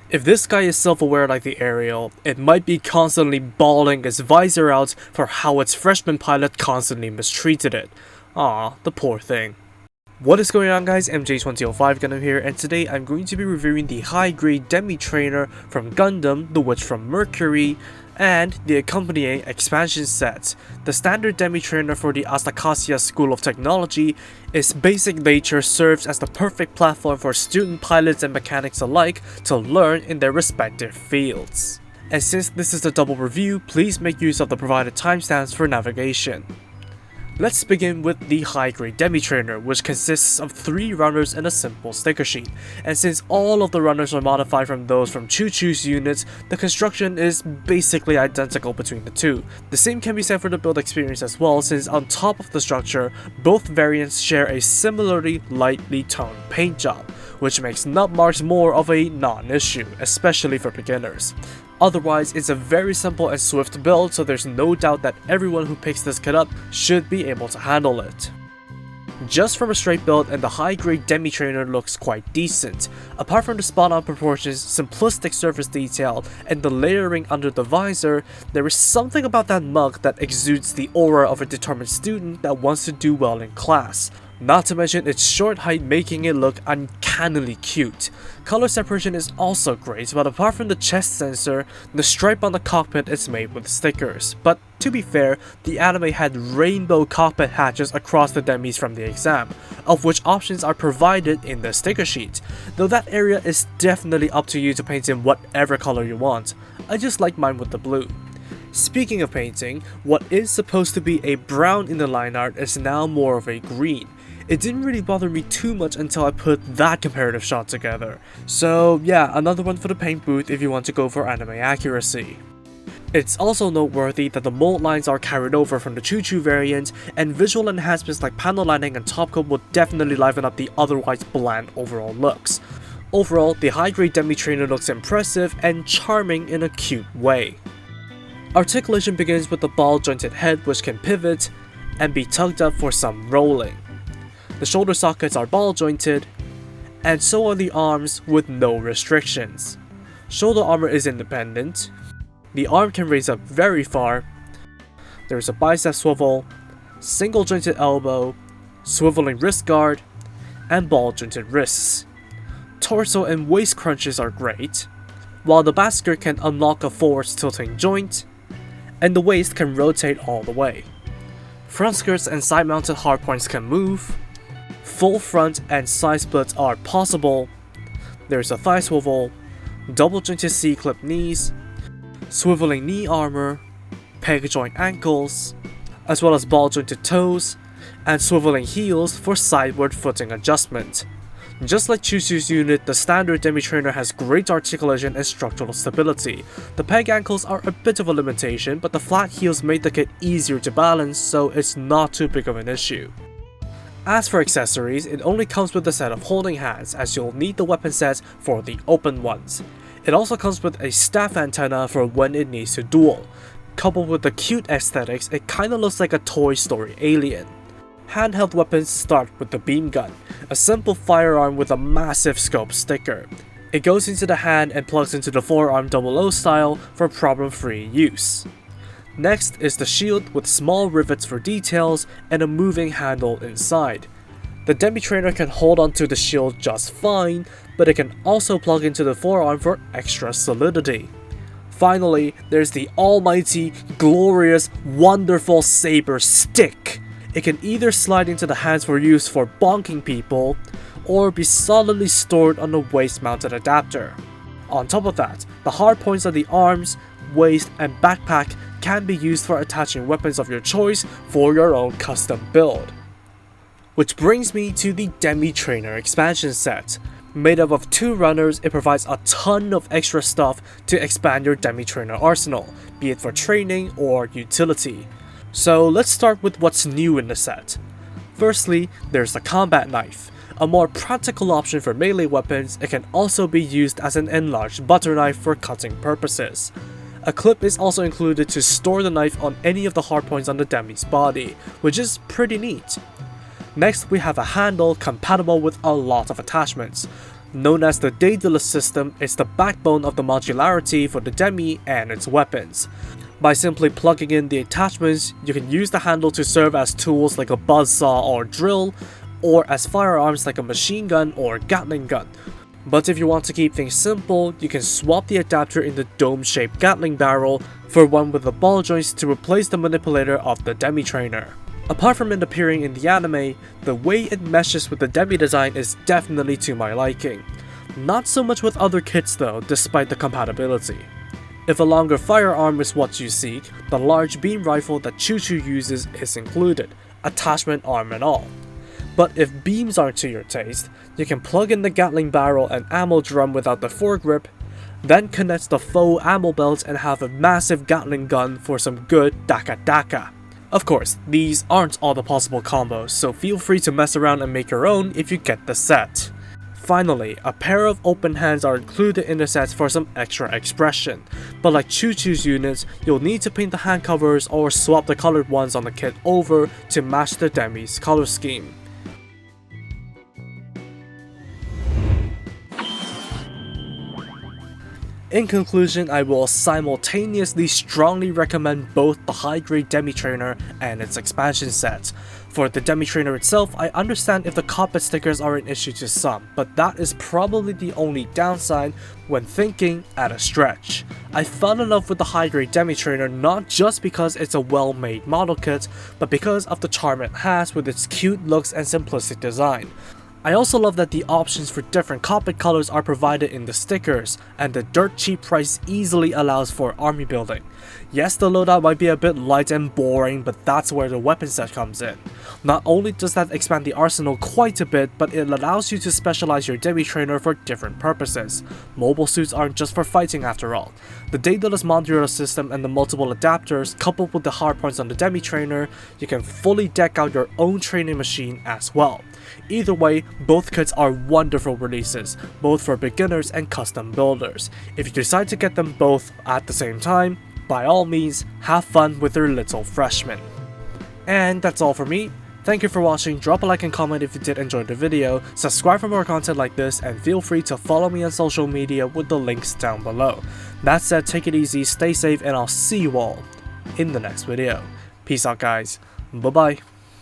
If this guy is self-aware like the Ariel, it might be constantly bawling its visor out for how its freshman pilot constantly mistreated it. Aw, the poor thing. What is going on guys, MJ2005 Gundam here, and today I'm going to be reviewing the high-grade Demi Trainer from Gundam, the Witch from Mercury, and the accompanying expansion set. The standard Demi Trainer for the Articulation School of Technology, its basic nature serves as the perfect platform for student pilots and mechanics alike to learn in their respective fields. And since this is a double review, please make use of the provided timestamps for navigation. Let's begin with the high-grade Demi Trainer, which consists of 3 runners and a simple sticker sheet. And since all of the runners are modified from those from Choo-Choo's units, the construction is basically identical between the two. The same can be said for the build experience as well, since on top of the structure, both variants share a similarly lightly toned paint job, which makes nut marks more of a non-issue, especially for beginners. Otherwise, it's a very simple and swift build, so there's no doubt that everyone who picks this kit up should be able to handle it. Just from a straight build, and the high-grade Demi Trainer looks quite decent. Apart from the spot-on proportions, simplistic surface detail, and the layering under the visor, there is something about that mug that exudes the aura of a determined student that wants to do well in class. Not to mention its short height making it look uncannily cute. Color separation is also great, but apart from the chest sensor, the stripe on the cockpit is made with stickers. But to be fair, the anime had rainbow cockpit hatches across the Demis from the exam, of which options are provided in the sticker sheet, though that area is definitely up to you to paint in whatever color you want. I just like mine with the blue. Speaking of painting, what is supposed to be a brown in the line art is now more of a green. It didn't really bother me too much until I put that comparative shot together. So yeah, another one for the paint booth if you want to go for anime accuracy. It's also noteworthy that the mold lines are carried over from the Choo-Choo variant, and visual enhancements like panel lining and top coat will definitely liven up the otherwise bland overall looks. Overall, the high-grade Demi Trainer looks impressive and charming in a cute way. Articulation begins with the ball-jointed head, which can pivot and be tugged up for some rolling. The shoulder sockets are ball-jointed, and so are the arms with no restrictions. Shoulder armor is independent, the arm can raise up very far, there is a bicep swivel, single-jointed elbow, swiveling wrist guard, and ball-jointed wrists. Torso and waist crunches are great, while the back skirt can unlock a forwards tilting joint, and the waist can rotate all the way. Front skirts and side-mounted hardpoints can move. Full front and side splits are possible. There's a thigh swivel, double jointed C-clip knees, swiveling knee armor, peg joint ankles, as well as ball jointed toes, and swiveling heels for sideward footing adjustment. Just like Choo-Choo's unit, the standard Demi Trainer has great articulation and structural stability. The peg ankles are a bit of a limitation, but the flat heels made the kit easier to balance, so it's not too big of an issue. As for accessories, it only comes with a set of holding hands, as you'll need the weapon sets for the open ones. It also comes with a staff antenna for when it needs to duel. Coupled with the cute aesthetics, it kinda looks like a Toy Story alien. Handheld weapons start with the beam gun, a simple firearm with a massive scope sticker. It goes into the hand and plugs into the forearm 00 style for problem-free use. Next is the shield with small rivets for details and a moving handle inside. The Demi Trainer can hold onto the shield just fine, but it can also plug into the forearm for extra solidity. Finally, there's the almighty, glorious, wonderful saber stick. It can either slide into the hands for use for bonking people, or be solidly stored on the waist-mounted adapter. On top of that, the hard points of the arms, waist, and backpack can be used for attaching weapons of your choice for your own custom build. Which brings me to the Demi Trainer expansion set. Made up of 2 runners, it provides a ton of extra stuff to expand your Demi Trainer arsenal, be it for training or utility. So let's start with what's new in the set. Firstly, there's the combat knife. A more practical option for melee weapons, it can also be used as an enlarged butter knife for cutting purposes. A clip is also included to store the knife on any of the hardpoints on the Demi's body, which is pretty neat. Next, we have a handle compatible with a lot of attachments. Known as the Daedalus system, it's the backbone of the modularity for the Demi and its weapons. By simply plugging in the attachments, you can use the handle to serve as tools like a buzzsaw or drill, or as firearms like a machine gun or Gatling gun. But if you want to keep things simple, you can swap the adapter in the dome-shaped Gatling barrel for one with the ball joints to replace the manipulator of the Demi Trainer. Apart from it appearing in the anime, the way it meshes with the Demi design is definitely to my liking. Not so much with other kits though, despite the compatibility. If a longer firearm is what you seek, the large beam rifle that Choo Choo uses is included, attachment arm and all. But if beams aren't to your taste, you can plug in the Gatling barrel and ammo drum without the foregrip, then connect the faux ammo belt and have a massive Gatling gun for some good daka daka. Of course, these aren't all the possible combos, so feel free to mess around and make your own if you get the set. Finally, a pair of open hands are included in the set for some extra expression, but like Choo Choo's units, you'll need to paint the hand covers or swap the colored ones on the kit over to match the Demi's color scheme. In conclusion, I will simultaneously strongly recommend both the high-grade Demi Trainer and its expansion set. For the Demi Trainer itself, I understand if the cockpit stickers are an issue to some, but that is probably the only downside when thinking at a stretch. I fell in love with the high-grade Demi Trainer not just because it's a well-made model kit, but because of the charm it has with its cute looks and simplistic design. I also love that the options for different cockpit colors are provided in the stickers, and the dirt cheap price easily allows for army building. Yes, the loadout might be a bit light and boring, but that's where the weapon set comes in. Not only does that expand the arsenal quite a bit, but it allows you to specialize your Demi Trainer for different purposes. Mobile suits aren't just for fighting after all. The Daedalus modular system and the multiple adapters, coupled with the hardpoints on the Demi Trainer, you can fully deck out your own training machine as well. Either way, both kits are wonderful releases, both for beginners and custom builders. If you decide to get them both at the same time, by all means, have fun with your little freshman. And that's all for me. Thank you for watching, drop a like and comment if you did enjoy the video, subscribe for more content like this, and feel free to follow me on social media with the links down below. That said, take it easy, stay safe, and I'll see you all in the next video. Peace out guys, bye bye.